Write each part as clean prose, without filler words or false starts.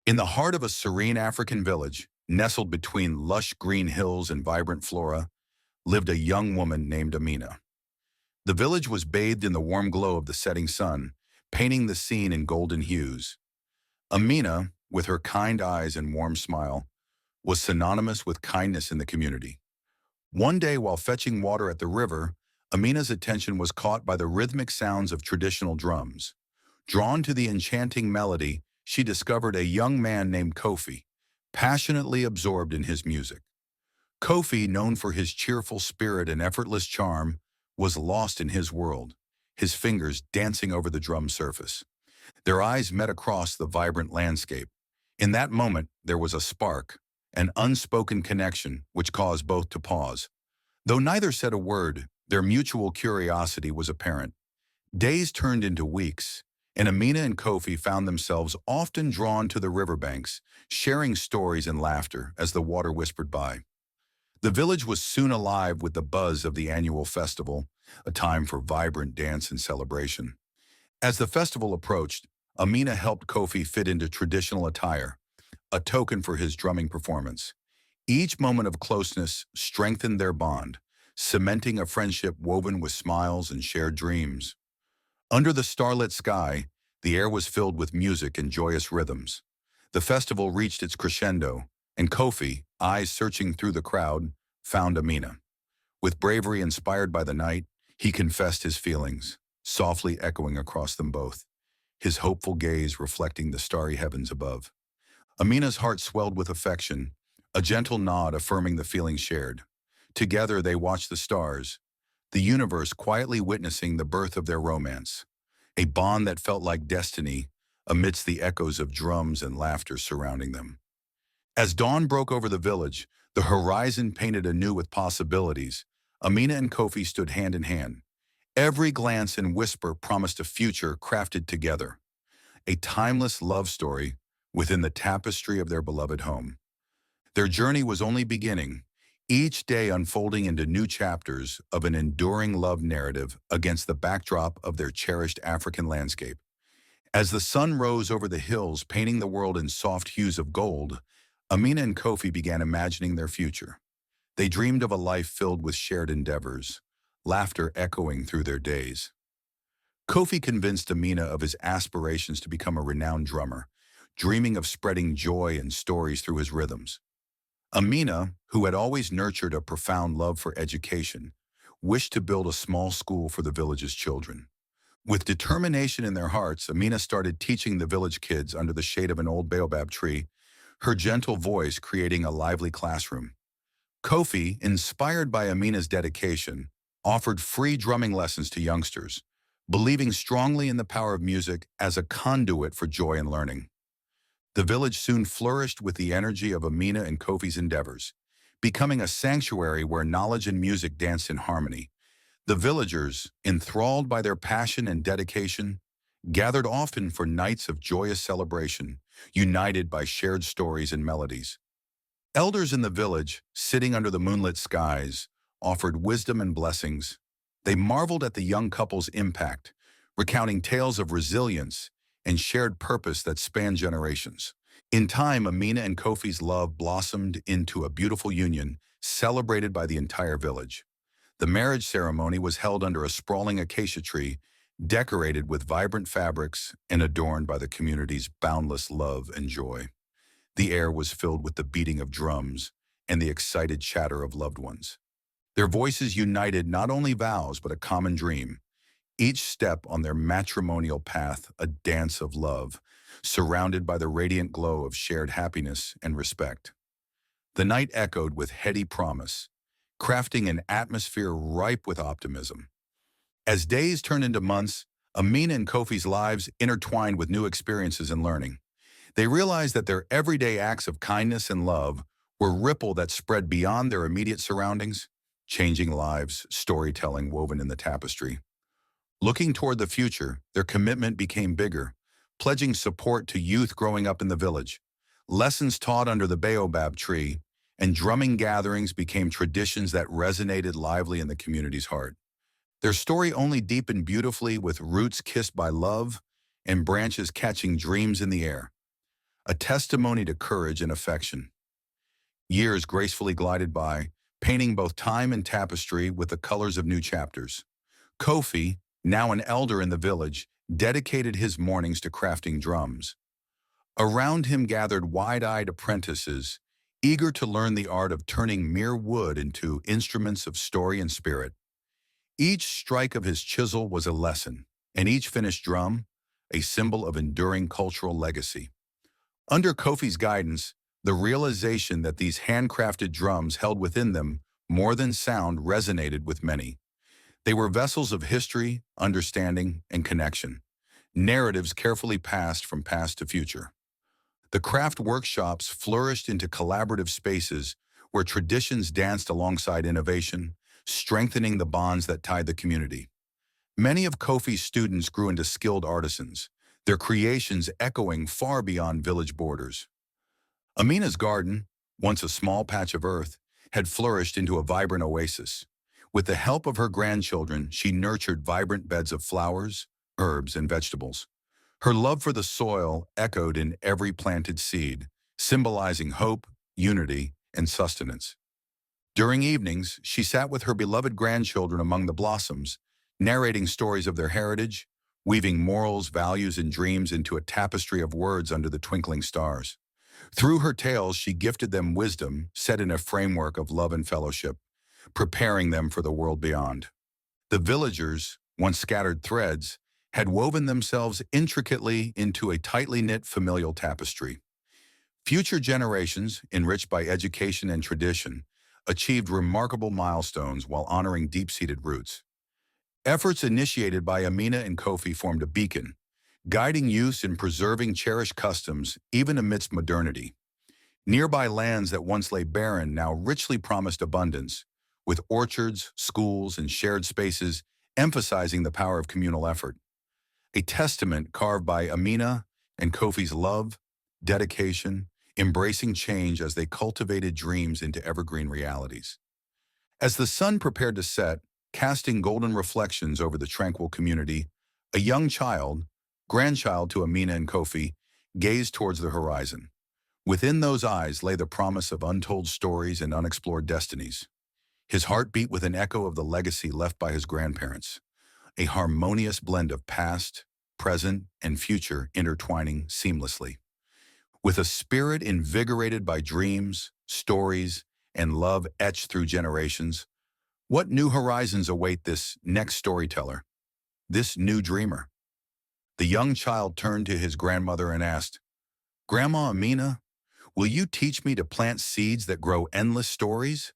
In the heart of a serene African village, nestled between lush green hills and vibrant flora, lived a young woman named Amina. The village was bathed in the warm glow of the setting sun, painting the scene in golden hues. Amina, with her kind eyes and warm smile, was synonymous with kindness in the community. One day, while fetching water at the river, Amina's attention was caught by the rhythmic sounds of traditional drums. Drawn to the enchanting melody, she discovered a young man named Kofi, passionately absorbed in his music. Kofi, known for his cheerful spirit and effortless charm, was lost in his world, his fingers dancing over the drum surface. Their eyes met across the vibrant landscape. In that moment, there was a spark, an unspoken connection which caused both to pause. Though neither said a word, their mutual curiosity was apparent. Days turned into weeks, and Amina and Kofi found themselves often drawn to the riverbanks, sharing stories and laughter as the water whispered by. The village was soon alive with the buzz of the annual festival, a time for vibrant dance and celebration. As the festival approached, Amina helped Kofi fit into traditional attire, a token for his drumming performance. Each moment of closeness strengthened their bond, cementing a friendship woven with smiles and shared dreams. Under the starlit sky, the air was filled with music and joyous rhythms. The festival reached its crescendo, and Kofi, eyes searching through the crowd, found Amina. With bravery inspired by the night, he confessed his feelings, softly echoing across them both, his hopeful gaze reflecting the starry heavens above. Amina's heart swelled with affection, a gentle nod affirming the feelings shared. Together they watched the stars, the universe quietly witnessing the birth of their romance, a bond that felt like destiny amidst the echoes of drums and laughter surrounding them. As dawn broke over the village, the horizon painted anew with possibilities. Amina and Kofi stood hand in hand. Every glance and whisper promised a future crafted together, a timeless love story within the tapestry of their beloved home. Their journey was only beginning, each day unfolding into new chapters of an enduring love narrative against the backdrop of their cherished African landscape. As the sun rose over the hills, painting the world in soft hues of gold, Amina and Kofi began imagining their future. They dreamed of a life filled with shared endeavors, laughter echoing through their days. Kofi convinced Amina of his aspirations to become a renowned drummer, dreaming of spreading joy and stories through his rhythms. Amina, who had always nurtured a profound love for education, wished to build a small school for the village's children. With determination in their hearts, Amina started teaching the village kids under the shade of an old baobab tree, her gentle voice creating a lively classroom. Kofi, inspired by Amina's dedication, offered free drumming lessons to youngsters, believing strongly in the power of music as a conduit for joy and learning. The village soon flourished with the energy of Amina and Kofi's endeavors, becoming a sanctuary where knowledge and music danced in harmony. The villagers, enthralled by their passion and dedication, gathered often for nights of joyous celebration, united by shared stories and melodies. Elders in the village, sitting under the moonlit skies, offered wisdom and blessings. They marveled at the young couple's impact, recounting tales of resilience and shared purpose that spanned generations. In time, Amina and Kofi's love blossomed into a beautiful union, celebrated by the entire village. The marriage ceremony was held under a sprawling acacia tree, decorated with vibrant fabrics and adorned by the community's boundless love and joy. The air was filled with the beating of drums and the excited chatter of loved ones. Their voices united not only vows but a common dream, each step on their matrimonial path a dance of love, surrounded by the radiant glow of shared happiness and respect. The night echoed with heady promise, crafting an atmosphere ripe with optimism. As days turned into months, Amina and Kofi's lives intertwined with new experiences and learning. They realized that their everyday acts of kindness and love were ripple that spread beyond their immediate surroundings, changing lives, storytelling woven in the tapestry. Looking toward the future, their commitment became bigger, pledging support to youth growing up in the village. Lessons taught under the baobab tree and drumming gatherings became traditions that resonated lively in the community's heart. Their story only deepened beautifully with roots kissed by love and branches catching dreams in the air. a testimony to courage and affection. Years gracefully glided by, painting both time and tapestry with the colors of new chapters. Kofi, now an elder in the village, dedicated his mornings to crafting drums. Around him gathered wide-eyed apprentices, eager to learn the art of turning mere wood into instruments of story and spirit. Each strike of his chisel was a lesson, and each finished drum, a symbol of enduring cultural legacy. Under Kofi's guidance, the realization that these handcrafted drums held within them more than sound resonated with many. They were vessels of history, understanding, and connection, narratives carefully passed from past to future. The craft workshops flourished into collaborative spaces where traditions danced alongside innovation, strengthening the bonds that tied the community. Many of Kofi's students grew into skilled artisans, their creations echoing far beyond village borders. Amina's garden, once a small patch of earth, had flourished into a vibrant oasis. With the help of her grandchildren, she nurtured vibrant beds of flowers, herbs, and vegetables. Her love for the soil echoed in every planted seed, symbolizing hope, unity, and sustenance. During evenings, she sat with her beloved grandchildren among the blossoms, narrating stories of their heritage, weaving morals, values, and dreams into a tapestry of words under the twinkling stars. Through her tales, she gifted them wisdom set in a framework of love and fellowship, preparing them for the world beyond. The villagers, once scattered threads, had woven themselves intricately into a tightly knit familial tapestry. Future generations, enriched by education and tradition, achieved remarkable milestones while honoring deep-seated roots. Efforts initiated by Amina and Kofi formed a beacon, guiding youth in preserving cherished customs even amidst modernity. Nearby lands that once lay barren now richly promised abundance, with orchards, schools, and shared spaces emphasizing the power of communal effort. A testament carved by Amina and Kofi's love, dedication, embracing change as they cultivated dreams into evergreen realities. As the sun prepared to set, casting golden reflections over the tranquil community, a young child, grandchild to Amina and Kofi, gazed towards the horizon. Within those eyes lay the promise of untold stories and unexplored destinies. His heart beat with an echo of the legacy left by his grandparents, a harmonious blend of past, present, and future intertwining seamlessly. With a spirit invigorated by dreams, stories, and love etched through generations, what new horizons await this next storyteller, this new dreamer? The young child turned to his grandmother and asked, "Grandma Amina, will you teach me to plant seeds that grow endless stories?"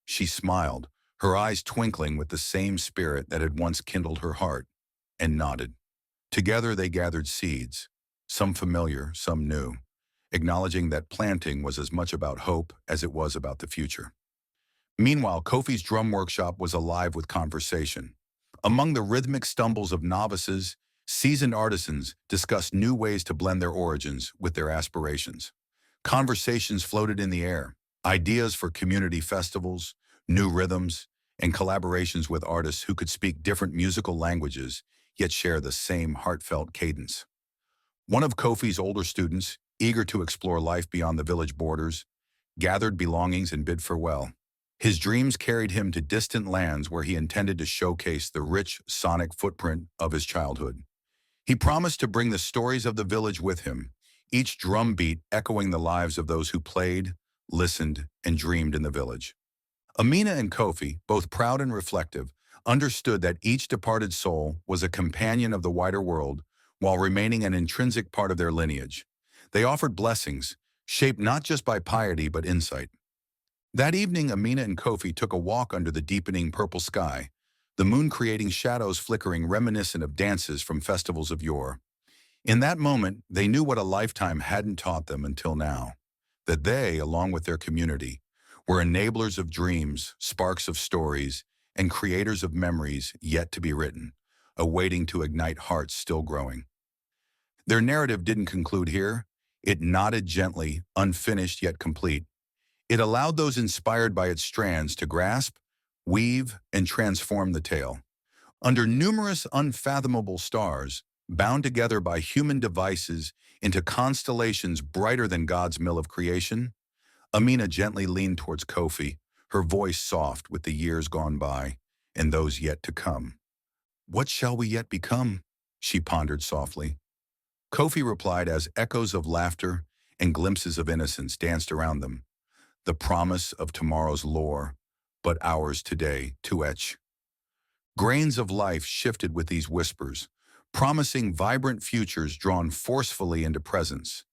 She smiled, her eyes twinkling with the same spirit that had once kindled her heart, and nodded. Together they gathered seeds, some familiar, some new, acknowledging that planting was as much about hope as it was about the future. Meanwhile, Kofi's drum workshop was alive with conversation. Among the rhythmic stumbles of novices, seasoned artisans discussed new ways to blend their origins with their aspirations. Conversations floated in the air, ideas for community festivals, new rhythms, and collaborations with artists who could speak different musical languages yet share the same heartfelt cadence. One of Kofi's older students, eager to explore life beyond the village borders, gathered belongings and bid farewell. His dreams carried him to distant lands where he intended to showcase the rich sonic footprint of his childhood. He promised to bring the stories of the village with him, each drum beat echoing the lives of those who played, listened, and dreamed in the village. Amina and Kofi, both proud and reflective, understood that each departed soul was a companion of the wider world while remaining an intrinsic part of their lineage. They offered blessings, shaped not just by piety but insight. That evening, Amina and Kofi took a walk under the deepening purple sky, the moon creating shadows flickering reminiscent of dances from festivals of yore. In that moment, they knew what a lifetime hadn't taught them until now, that they, along with their community, were enablers of dreams, sparks of stories, and creators of memories yet to be written, awaiting to ignite hearts still growing. Their narrative didn't conclude here. It nodded gently, unfinished yet complete. It allowed those inspired by its strands to grasp, weave, and transform the tale. Under numerous unfathomable stars, bound together by human devices into constellations brighter than God's mill of creation. Amina gently leaned towards Kofi, her voice soft with the years gone by and those yet to come. "What shall we yet become?" she pondered softly. Kofi replied as echoes of laughter and glimpses of innocence danced around them. "The promise of tomorrow's lore, but ours today to etch." Grains of life shifted with these whispers, promising vibrant futures drawn forcefully into presence.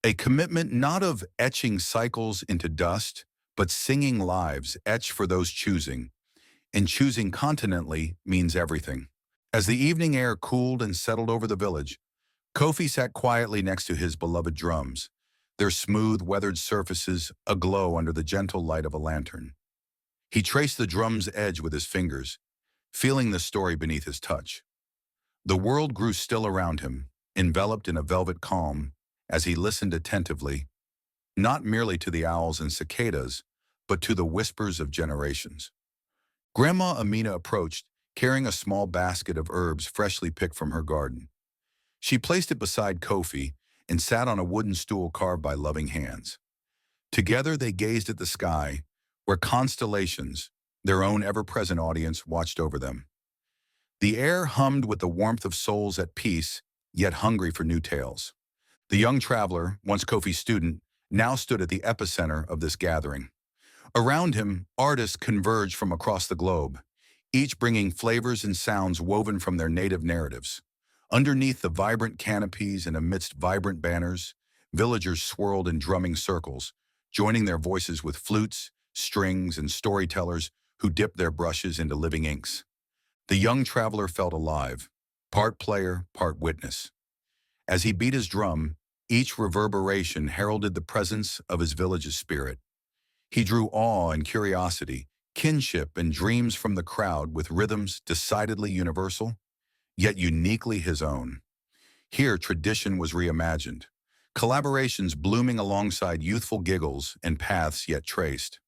A commitment not of etching cycles into dust, but singing lives etched for those choosing, and choosing continentally means everything. As the evening air cooled and settled over the village, Kofi sat quietly next to his beloved drums, their smooth, weathered surfaces aglow under the gentle light of a lantern. He traced the drum's edge with his fingers, feeling the story beneath his touch. The world grew still around him, enveloped in a velvet calm, as he listened attentively, not merely to the owls and cicadas, but to the whispers of generations. Grandma Amina approached, carrying a small basket of herbs freshly picked from her garden. She placed it beside Kofi and sat on a wooden stool carved by loving hands. Together they gazed at the sky, where constellations, their own ever-present audience, watched over them. The air hummed with the warmth of souls at peace, yet hungry for new tales. The young traveler, once Kofi's student, now stood at the epicenter of this gathering. Around him, artists converged from across the globe, each bringing flavors and sounds woven from their native narratives. Underneath the vibrant canopies and amidst vibrant banners, villagers swirled in drumming circles, joining their voices with flutes, strings, and storytellers who dipped their brushes into living inks. The young traveler felt alive, part player, part witness. As he beat his drum, each reverberation heralded the presence of his village's spirit. He drew awe and curiosity, kinship and dreams from the crowd with rhythms decidedly universal, yet uniquely his own. Here, tradition was reimagined, collaborations blooming alongside youthful giggles and paths yet traced.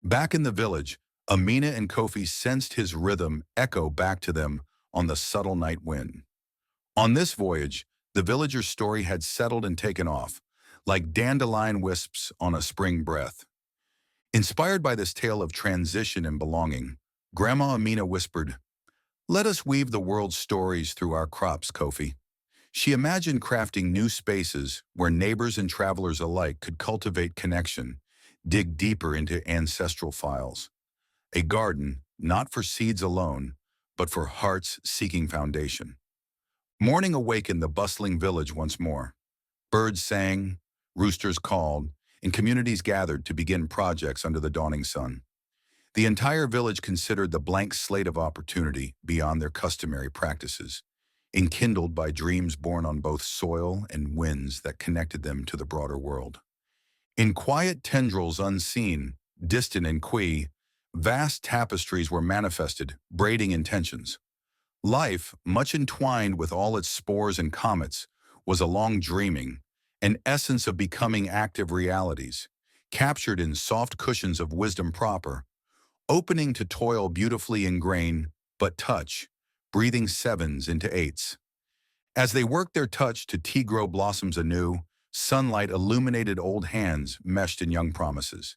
Back in the village, Amina and Kofi sensed his rhythm echo back to them on the subtle night wind. On this voyage, the villager's story had settled and taken off, like dandelion wisps on a spring breath. Inspired by this tale of transition and belonging, Grandma Amina whispered, "Let us weave the world's stories through our crops, Kofi." She imagined crafting new spaces where neighbors and travelers alike could cultivate connection, dig deeper into ancestral files. A garden, not for seeds alone, but for hearts seeking foundation. Morning awakened the bustling village once more. Birds sang, roosters called, and communities gathered to begin projects under the dawning sun. The entire village considered the blank slate of opportunity beyond their customary practices, enkindled by dreams born on both soil and winds that connected them to the broader world. In quiet tendrils unseen, distant and qui, vast tapestries were manifested, braiding intentions. Life, much entwined with all its spores and comets, was a long dreaming, an essence of becoming active realities, captured in soft cushions of wisdom proper, opening to toil beautifully in grain, but touch, breathing sevens into eights. As they worked their touch to tea-grow blossoms anew, sunlight illuminated old hands meshed in young promises.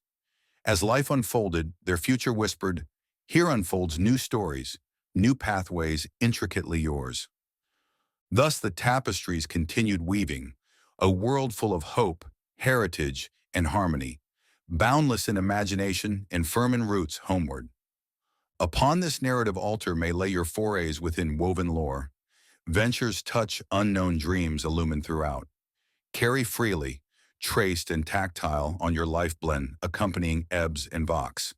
As life unfolded, their future whispered, "Here unfolds new stories, new pathways intricately yours." Thus the tapestries continued weaving, a world full of hope, heritage, and harmony, boundless in imagination and firm in roots homeward. Upon this narrative altar may lay your forays within woven lore. Ventures touch unknown dreams illumined throughout. Carry freely, traced and tactile on your life blend, accompanying ebbs and vox.